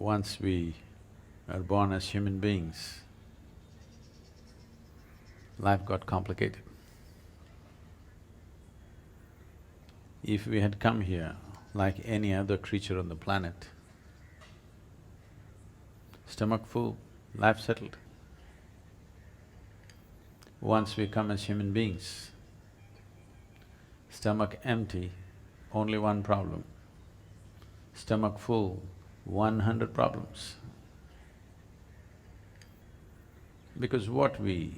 once we are born as human beings, life got complicated. If we had come here like any other creature on the planet, stomach full, life settled. Once we come as human beings, stomach empty, only one problem. Stomach full, 100 problems. Because what we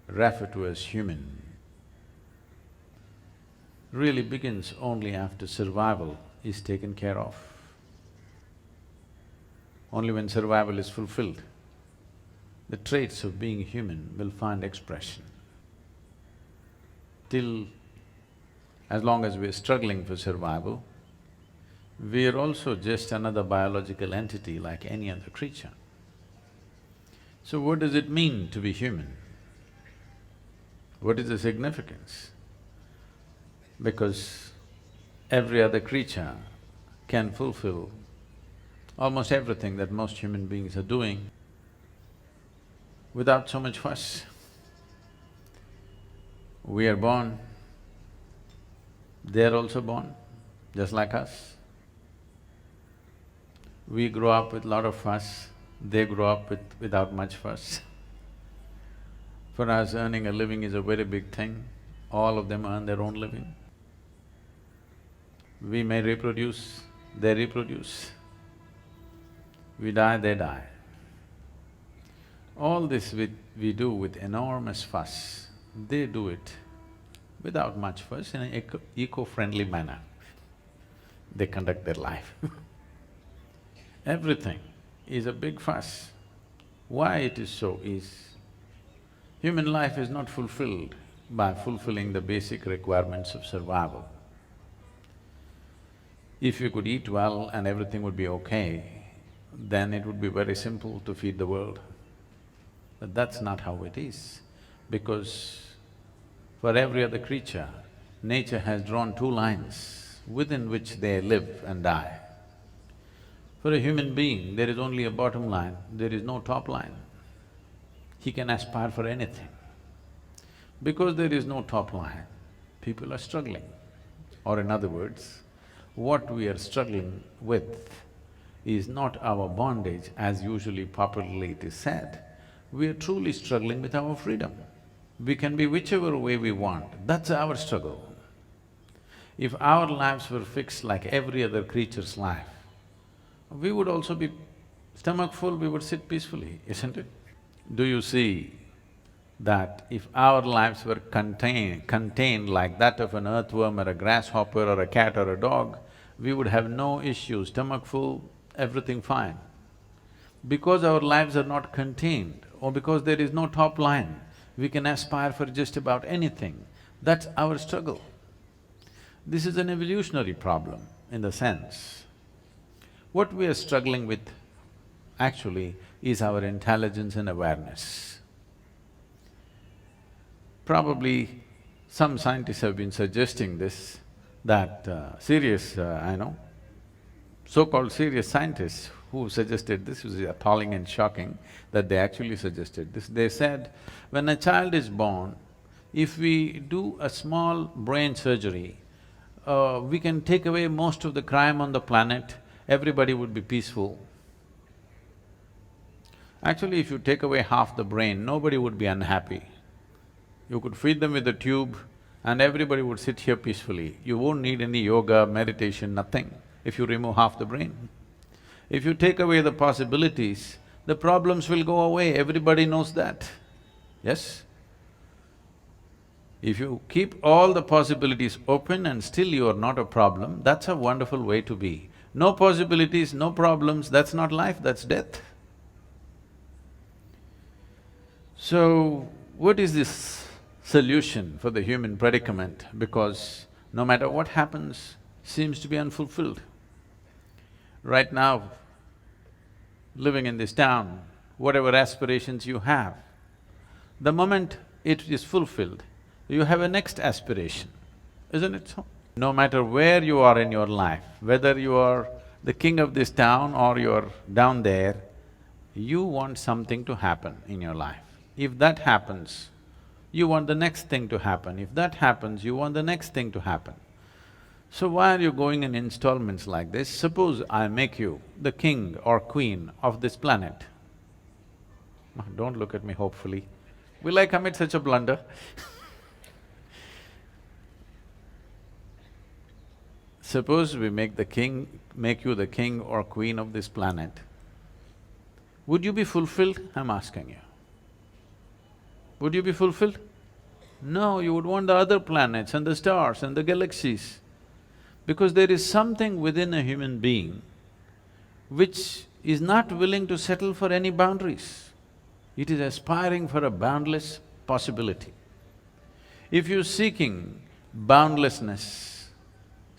refer to as human really begins only after survival is taken care of. Only when survival is fulfilled, the traits of being human will find expression. As long as we're struggling for survival, we are also just another biological entity like any other creature. So what does it mean to be human? What is the significance? Because every other creature can fulfill almost everything that most human beings are doing without so much fuss. We are born, they're also born, just like us. We grow up with lot of fuss, they grow up without much fuss. For us, earning a living is a very big thing. All of them earn their own living. We may reproduce, they reproduce. We die, they die. All this we do with enormous fuss. They do it without much fuss in an eco-friendly manner. They conduct their life. Everything is a big fuss. Why it is so is, human life is not fulfilled by fulfilling the basic requirements of survival. If you could eat well and everything would be okay, then it would be very simple to feed the world. But that's not how it is, because for every other creature, nature has drawn two lines within which they live and die. For a human being, there is only a bottom line, there is no top line. He can aspire for anything. Because there is no top line, people are struggling. Or in other words, what we are struggling with is not our bondage as usually popularly it is said. We are truly struggling with our freedom. We can be whichever way we want, that's our struggle. If our lives were fixed like every other creature's life, we would also be stomach full, we would sit peacefully, isn't it? Do you see that if our lives were contained like that of an earthworm or a grasshopper or a cat or a dog, we would have no issues, stomach full, everything fine. Because our lives are not contained or because there is no top line, we can aspire for just about anything. That's our struggle. This is an evolutionary problem in the sense, what we are struggling with actually is our intelligence and awareness. Probably some scientists have been suggesting this, that so-called serious scientists who suggested this was appalling and shocking that they actually suggested this. They said, when a child is born, if we do a small brain surgery, we can take away most of the crime on the planet, everybody would be peaceful. Actually, if you take away half the brain, nobody would be unhappy. You could feed them with a tube and everybody would sit here peacefully. You won't need any yoga, meditation, nothing, if you remove half the brain. If you take away the possibilities, the problems will go away, everybody knows that, yes? If you keep all the possibilities open and still you are not a problem, that's a wonderful way to be. No possibilities, no problems, that's not life, that's death. So, what is this solution for the human predicament? Because no matter what happens, seems to be unfulfilled. Right now, living in this town, whatever aspirations you have, the moment it is fulfilled, you have a next aspiration, isn't it so? No matter where you are in your life, whether you are the king of this town or you're down there, you want something to happen in your life. If that happens, you want the next thing to happen. If that happens, you want the next thing to happen. So why are you going in installments like this? Suppose I make you the king or queen of this planet. Don't look at me hopefully. Will I commit such a blunder? Suppose we make you the king or queen of this planet. Would you be fulfilled? I'm asking you. Would you be fulfilled? No, you would want the other planets and the stars and the galaxies. Because there is something within a human being which is not willing to settle for any boundaries. It is aspiring for a boundless possibility. If you're seeking boundlessness,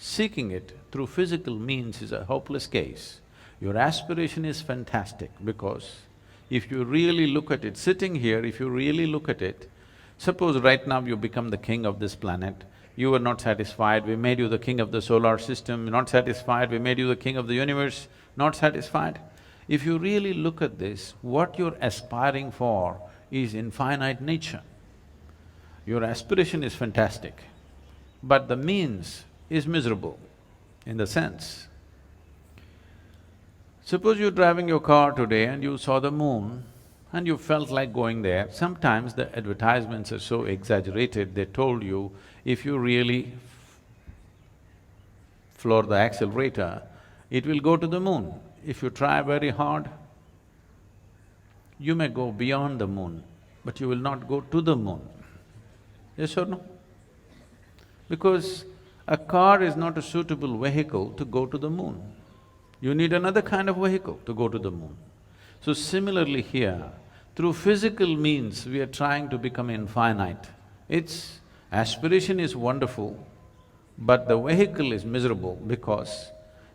seeking it through physical means is a hopeless case. Your aspiration is fantastic because if you really look at it, sitting here, if you really look at it, suppose right now you become the king of this planet, you were not satisfied, we made you the king of the solar system, not satisfied, we made you the king of the universe, not satisfied. If you really look at this, what you're aspiring for is infinite nature. Your aspiration is fantastic, but the means is miserable in the sense. Suppose you're driving your car today and you saw the moon and you felt like going there. Sometimes the advertisements are so exaggerated, they told you if you really floor the accelerator, it will go to the moon. If you try very hard, you may go beyond the moon, but you will not go to the moon. Yes or no? Because a car is not a suitable vehicle to go to the moon. You need another kind of vehicle to go to the moon. So similarly here, through physical means we are trying to become infinite. Its aspiration is wonderful, but the vehicle is miserable because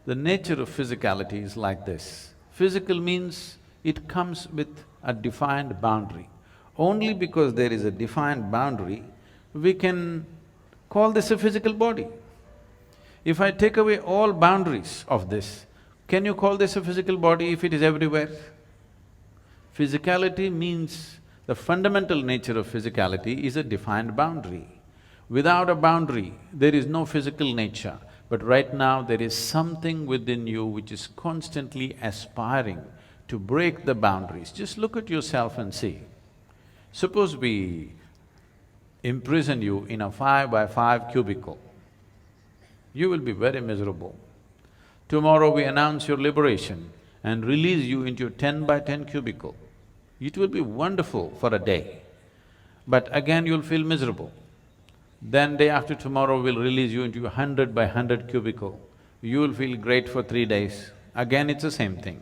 the nature of physicality is like this. Physical means it comes with a defined boundary. Only because there is a defined boundary, we can call this a physical body. If I take away all boundaries of this, can you call this a physical body if it is everywhere? Physicality means the fundamental nature of physicality is a defined boundary. Without a boundary, there is no physical nature. But right now, there is something within you which is constantly aspiring to break the boundaries. Just look at yourself and see. Suppose we imprison you in a 5x5 cubicle, you will be very miserable. Tomorrow we announce your liberation and release you into a 10x10 cubicle. It will be wonderful for a day, but again you'll feel miserable. Then day after tomorrow we'll release you into a 100x100 cubicle. You will feel great for 3 days. Again it's the same thing.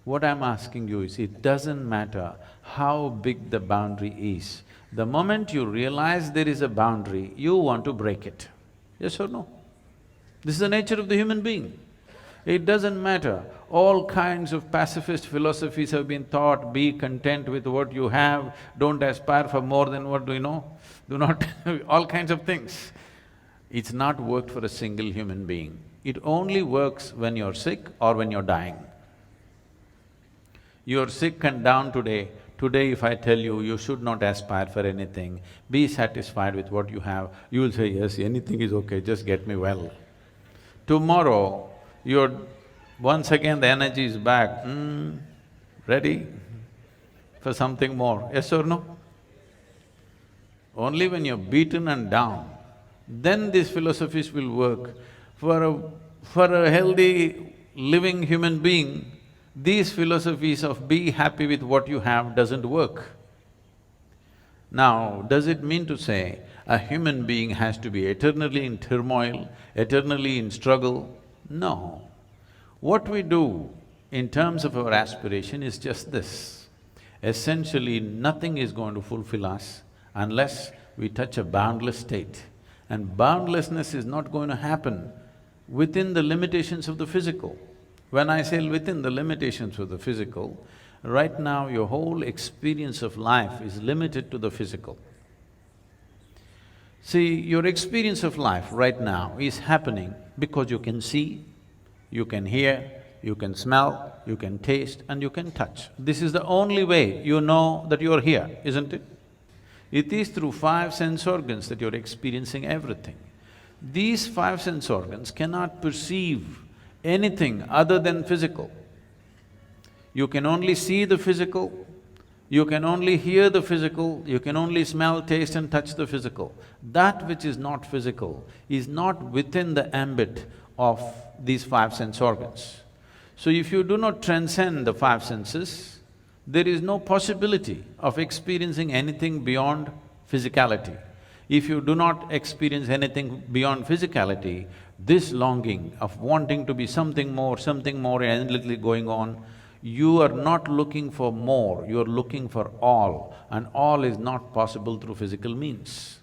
What I'm asking you is, it doesn't matter how big the boundary is. The moment you realize there is a boundary, you want to break it. Yes or no? This is the nature of the human being. It doesn't matter, all kinds of pacifist philosophies have been taught, be content with what you have, don't aspire for more than what you know, do not all kinds of things. It's not worked for a single human being. It only works when you're sick or when you're dying. You're sick and down today, if I tell you, you should not aspire for anything, be satisfied with what you have, you will say, yes, anything is okay, just get me well. Tomorrow, once again the energy is back, ready for something more, yes or no? Only when you're beaten and down, then these philosophies will work. For a healthy, living human being, these philosophies of be happy with what you have doesn't work. Now, does it mean to say a human being has to be eternally in turmoil, eternally in struggle? No. What we do in terms of our aspiration is just this. Essentially, nothing is going to fulfill us unless we touch a boundless state. And boundlessness is not going to happen within the limitations of the physical. When I say within the limitations of the physical, right now your whole experience of life is limited to the physical. See, your experience of life right now is happening because you can see, you can hear, you can smell, you can taste and you can touch. This is the only way you know that you're here, isn't it? It is through five sense organs that you're experiencing everything. These five sense organs cannot perceive anything other than physical. You can only see the physical, you can only hear the physical, you can only smell, taste and touch the physical. That which is not physical is not within the ambit of these five sense organs. So if you do not transcend the five senses, there is no possibility of experiencing anything beyond physicality. If you do not experience anything beyond physicality, this longing of wanting to be something more endlessly going on, you are not looking for more, you are looking for all, and all is not possible through physical means.